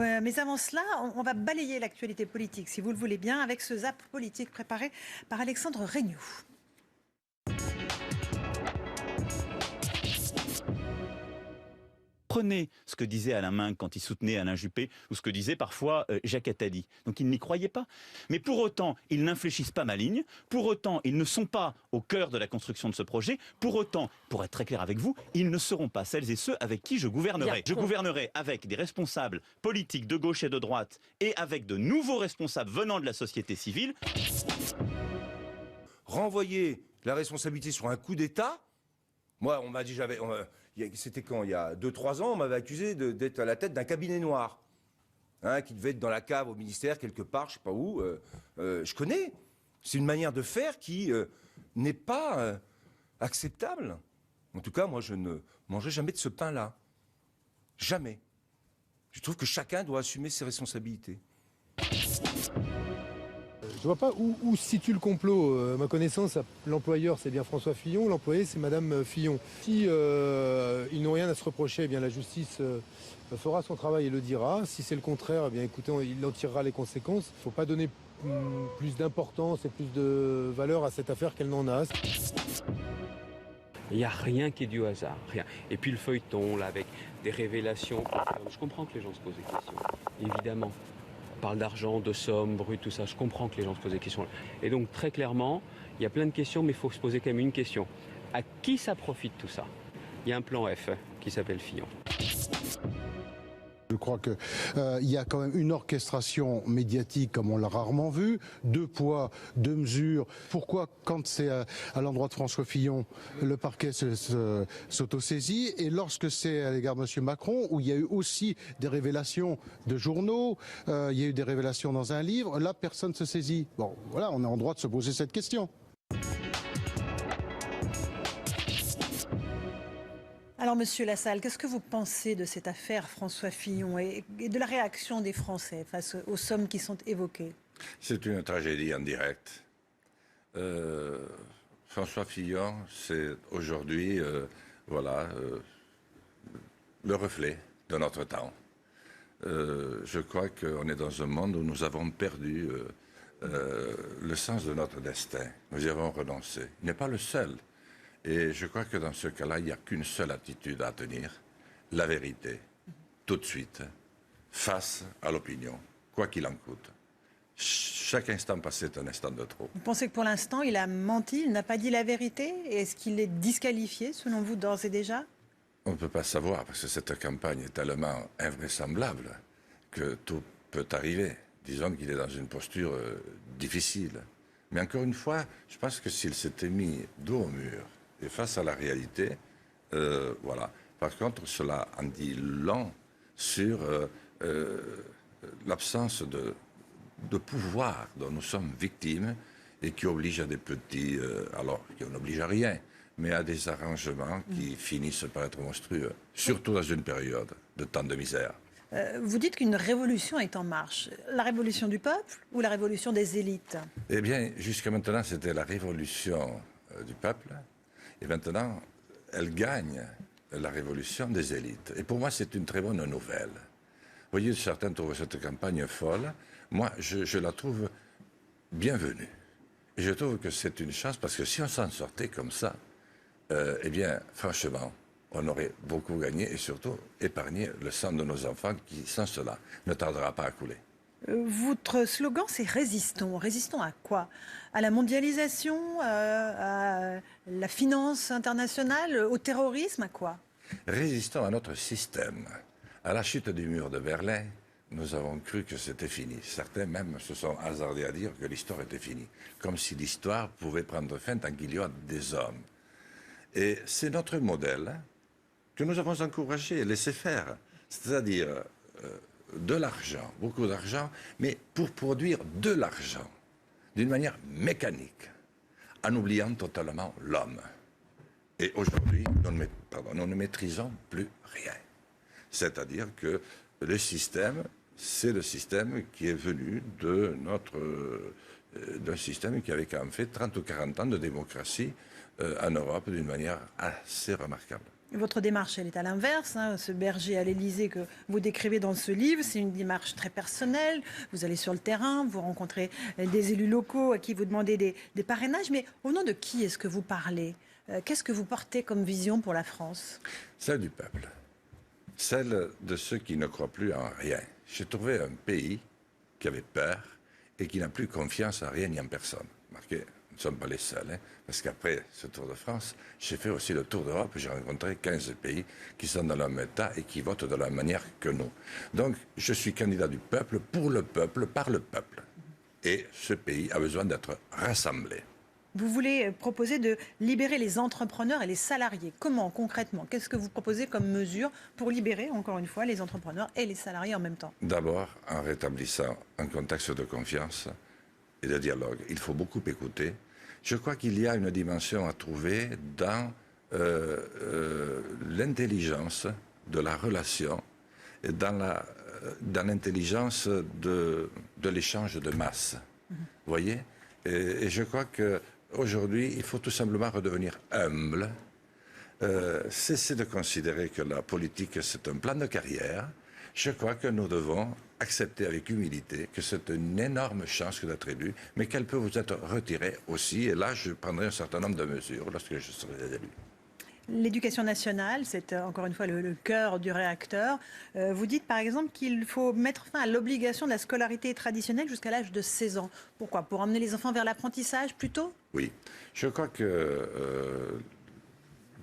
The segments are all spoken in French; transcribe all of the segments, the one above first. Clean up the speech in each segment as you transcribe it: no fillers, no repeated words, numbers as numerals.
Ouais, mais avant cela, on va balayer l'actualité politique, si vous le voulez bien, avec ce zap politique préparé par Alexandre Regnault. Prenez ce que disait Alain Minc quand il soutenait Alain Juppé, ou ce que disait parfois Jacques Attali. Donc ils n'y croyaient pas. Mais pour autant, ils n'infléchissent pas ma ligne. Pour autant, ils ne sont pas au cœur de la construction de ce projet. Pour autant, pour être très clair avec vous, ils ne seront pas celles et ceux avec qui je gouvernerai. Je gouvernerai avec des responsables politiques de gauche et de droite, et avec de nouveaux responsables venant de la société civile. Renvoyer la responsabilité sur un coup d'État, moi, on m'a dit, c'était quand, il y a 2-3 ans, on m'avait accusé d'être à la tête d'un cabinet noir, hein, qui devait être dans la cave au ministère, quelque part, je sais pas où. Je connais. C'est une manière de faire qui n'est pas acceptable. En tout cas, moi, je ne mangerai jamais de ce pain-là. Jamais. Je trouve que chacun doit assumer ses responsabilités. Je vois pas où se situe le complot. À ma connaissance, l'employeur c'est bien François Fillon, l'employé c'est Madame Fillon. Si ils n'ont rien à se reprocher, eh bien la justice fera son travail et le dira. Si c'est le contraire, eh bien écoutez, il en tirera les conséquences. Il ne faut pas donner plus d'importance et plus de valeur à cette affaire qu'elle n'en a. Il n'y a rien qui est du hasard, rien. Et puis le feuilleton, là, avec des révélations. Je comprends que les gens se posent des questions, évidemment. On parle d'argent, de sommes, brut, tout ça. Je comprends que les gens se posent des questions. Et donc, très clairement, il y a plein de questions, mais il faut se poser quand même une question. À qui ça profite tout ça? Il y a un plan F qui s'appelle Fillon. Je crois qu'il y a quand même une orchestration médiatique comme on l'a rarement vu, 2 poids, 2 mesures. Pourquoi, quand c'est à l'endroit de François Fillon, le parquet s'autosaisit, et lorsque c'est à l'égard de M. Macron, où il y a eu aussi des révélations de journaux, il y a eu des révélations dans un livre, là personne ne se saisit. Bon, voilà, on est en droit de se poser cette question. Alors, Monsieur Lassalle, qu'est-ce que vous pensez de cette affaire François Fillon et de la réaction des Français face aux sommes qui sont évoquées? C'est une tragédie en direct. François Fillon, c'est aujourd'hui le reflet de notre temps. Je crois qu'on est dans un monde où nous avons perdu le sens de notre destin. Nous y avons renoncé. Il n'est pas le seul. Et je crois que dans ce cas-là, il n'y a qu'une seule attitude à tenir, la vérité, tout de suite, face à l'opinion, quoi qu'il en coûte. Chaque instant passé est un instant de trop. Vous pensez que pour l'instant, il a menti, il n'a pas dit la vérité? Est-ce qu'il est disqualifié, selon vous, d'ores et déjà? On ne peut pas savoir, parce que cette campagne est tellement invraisemblable que tout peut arriver. Disons qu'il est dans une posture difficile. Mais encore une fois, je pense que s'il s'était mis dos au mur, et face à la réalité, voilà. Par contre, cela en dit long sur l'absence de pouvoir dont nous sommes victimes et qui oblige à des petits, alors qui n'oblige à rien, mais à des arrangements qui finissent par être monstrueux, surtout dans une période de temps de misère. Vous dites qu'une révolution est en marche. La révolution du peuple ou la révolution des élites? Eh bien, jusqu'à maintenant, c'était la révolution du peuple. Et maintenant, elle gagne la révolution des élites. Et pour moi, c'est une très bonne nouvelle. Vous voyez, certains trouvent cette campagne folle. Moi, je la trouve bienvenue. Et je trouve que c'est une chance, parce que si on s'en sortait comme ça, eh bien, franchement, on aurait beaucoup gagné et surtout épargné le sang de nos enfants qui, sans cela, ne tardera pas à couler. Votre slogan, c'est résistons. Résistons à quoi? À la mondialisation, à la finance internationale, au terrorisme, à quoi? Résistons à notre système. À la chute du mur de Berlin, nous avons cru que c'était fini. Certains même se sont hasardés à dire que l'histoire était finie. Comme si l'histoire pouvait prendre fin tant qu'il y a des hommes. Et c'est notre modèle que nous avons encouragé et laissé faire. C'est-à-dire de l'argent, beaucoup d'argent, mais pour produire de l'argent, d'une manière mécanique, en oubliant totalement l'homme. Et aujourd'hui, nous ne maîtrisons plus rien. C'est-à-dire que le système, c'est le système qui est venu d'un système qui avait quand même fait 30 ou 40 ans de démocratie en Europe d'une manière assez remarquable. Votre démarche, elle est à l'inverse. Ce berger à l'Élysée que vous décrivez dans ce livre, c'est une démarche très personnelle. Vous allez sur le terrain, vous rencontrez des élus locaux à qui vous demandez des parrainages. Mais au nom de qui est-ce que vous parlez? Qu'est-ce que vous portez comme vision pour la France? Celle du peuple. Celle de ceux qui ne croient plus en rien. J'ai trouvé un pays qui avait peur et qui n'a plus confiance en rien ni en personne. Marquez, nous ne sommes pas les seuls, parce qu'après ce Tour de France, j'ai fait aussi le Tour d'Europe. J'ai rencontré 15 pays qui sont dans le même état et qui votent de la même manière que nous. Donc, je suis candidat du peuple, pour le peuple, par le peuple. Et ce pays a besoin d'être rassemblé. Vous voulez proposer de libérer les entrepreneurs et les salariés. Comment, concrètement? Qu'est-ce que vous proposez comme mesure pour libérer, encore une fois, les entrepreneurs et les salariés en même temps? D'abord, en rétablissant un contexte de confiance et de dialogue. Il faut beaucoup écouter. Je crois qu'il y a une dimension à trouver dans l'intelligence de la relation et dans l'intelligence de l'échange de masse. Vous voyez? Et je crois qu'aujourd'hui, il faut tout simplement redevenir humble, cesser de considérer que la politique, c'est un plan de carrière. Je crois que nous devons accepter avec humilité que c'est une énorme chance que d'être élu, mais qu'elle peut vous être retirée aussi. Et là, je prendrai un certain nombre de mesures lorsque je serai élu. L'éducation nationale, c'est encore une fois le cœur du réacteur. Vous dites par exemple qu'il faut mettre fin à l'obligation de la scolarité traditionnelle jusqu'à l'âge de 16 ans. Pourquoi? Pour emmener les enfants vers l'apprentissage plus tôt? Oui. Je crois que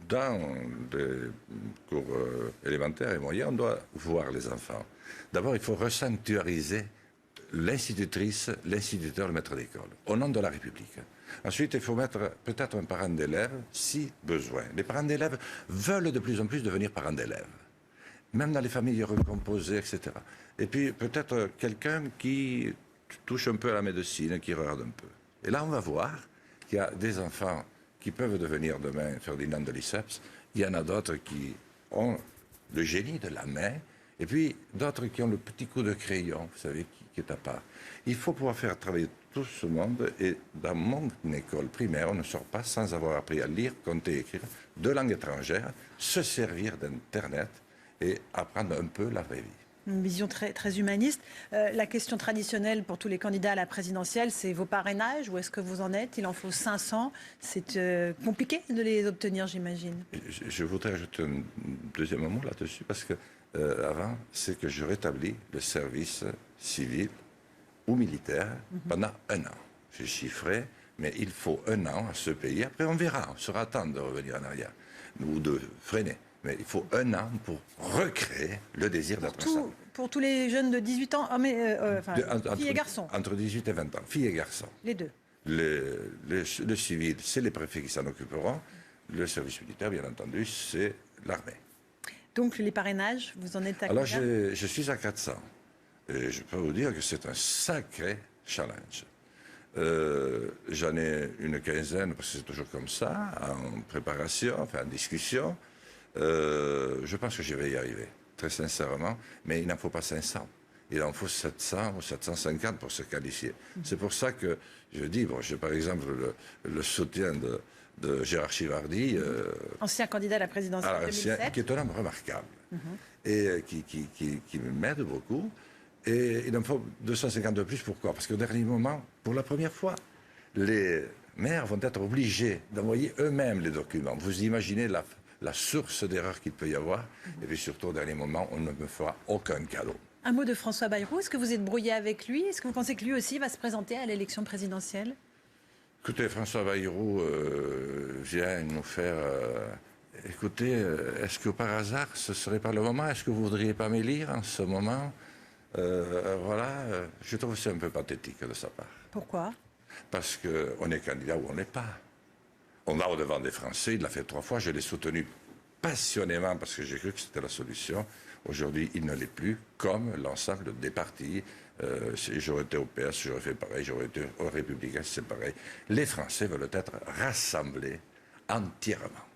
dans les cours élémentaires et moyens, on doit voir les enfants. D'abord, il faut resanctuariser l'institutrice, l'instituteur, le maître d'école, au nom de la République. Ensuite, il faut mettre peut-être un parent d'élève, si besoin. Les parents d'élèves veulent de plus en plus devenir parents d'élèves, même dans les familles recomposées, etc. Et puis, peut-être quelqu'un qui touche un peu à la médecine, qui regarde un peu. Et là, on va voir qu'il y a des enfants qui peuvent devenir demain Ferdinand de Lesseps. Il y en a d'autres qui ont le génie de la main, et puis d'autres qui ont le petit coup de crayon, vous savez, qui est à part. Il faut pouvoir faire travailler tout ce monde, et dans mon école primaire, on ne sort pas sans avoir appris à lire, compter, écrire, de langue étrangère, se servir d'Internet et apprendre un peu la vraie vie. Une vision très, très humaniste. La question traditionnelle pour tous les candidats à la présidentielle, c'est vos parrainages. Où est-ce que vous en êtes? Il en faut 500. C'est compliqué de les obtenir, j'imagine. Je voudrais ajouter un deuxième mot là-dessus, parce que avant, c'est que je rétablis le service civil ou militaire pendant 1 an. J'ai chiffré, mais il faut 1 an à ce pays. Après, on verra. On sera temps de revenir en arrière ou de freiner. Mais il faut 1 an pour recréer le désir d'être ensemble. Pour tous les jeunes de 18 ans, filles et garçons. Entre 18 et 20 ans, filles et garçons. Les deux. Le civil, c'est les préfets qui s'en occuperont. Le service militaire, bien entendu, c'est l'armée. Donc les parrainages, vous en êtes à Alors combien? je suis à 400. Et je peux vous dire que c'est un sacré challenge. J'en ai une quinzaine, parce que c'est toujours comme ça, en préparation, enfin en discussion. Je pense que je vais y arriver, très sincèrement, mais il n'en faut pas 500. Il en faut 700 ou 750 pour se qualifier. C'est pour ça que je dis, bon, j'ai par exemple le soutien de Gérard Chivardi, ancien candidat à la présidentielle de 2007. qui est un homme remarquable et qui m'aide beaucoup. Et il en faut 250 de plus. Pourquoi? Parce qu'au dernier moment, pour la première fois, les maires vont être obligés d'envoyer eux-mêmes les documents. Vous imaginez la source d'erreur qu'il peut y avoir. Et puis surtout, au dernier moment, on ne me fera aucun cadeau. Un mot de François Bayrou. Est-ce que vous êtes brouillé avec lui? Est-ce que vous pensez que lui aussi va se présenter à l'élection présidentielle? Écoutez, François Bayrou vient nous faire... écoutez, est-ce que par hasard, ce ne serait pas le moment? Est-ce que vous ne voudriez pas m'élire en ce moment? Je trouve que c'est un peu pathétique de sa part. Pourquoi? Parce qu'on est candidat ou on n'est pas. On va au-devant des Français, il l'a fait 3 fois, je l'ai soutenu passionnément parce que j'ai cru que c'était la solution. Aujourd'hui, il ne l'est plus, comme l'ensemble des partis. Si j'aurais été au PS, j'aurais fait pareil, j'aurais été aux Républicains, c'est pareil. Les Français veulent être rassemblés entièrement.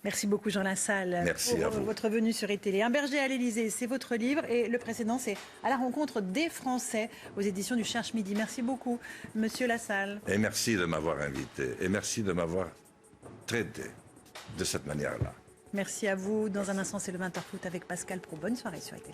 Merci beaucoup Jean Lassalle. Merci pour à vous. votre venue sur ETélé. Un berger à l'Élysée, c'est votre livre et le précédent c'est À la rencontre des Français aux éditions du Cherche Midi. Merci beaucoup Monsieur Lassalle. Et merci de m'avoir invité et merci de m'avoir traité de cette manière-là. Merci à vous. Dans un instant, c'est le 20h Foot avec Pascal Pro. Bonne soirée sur RTL.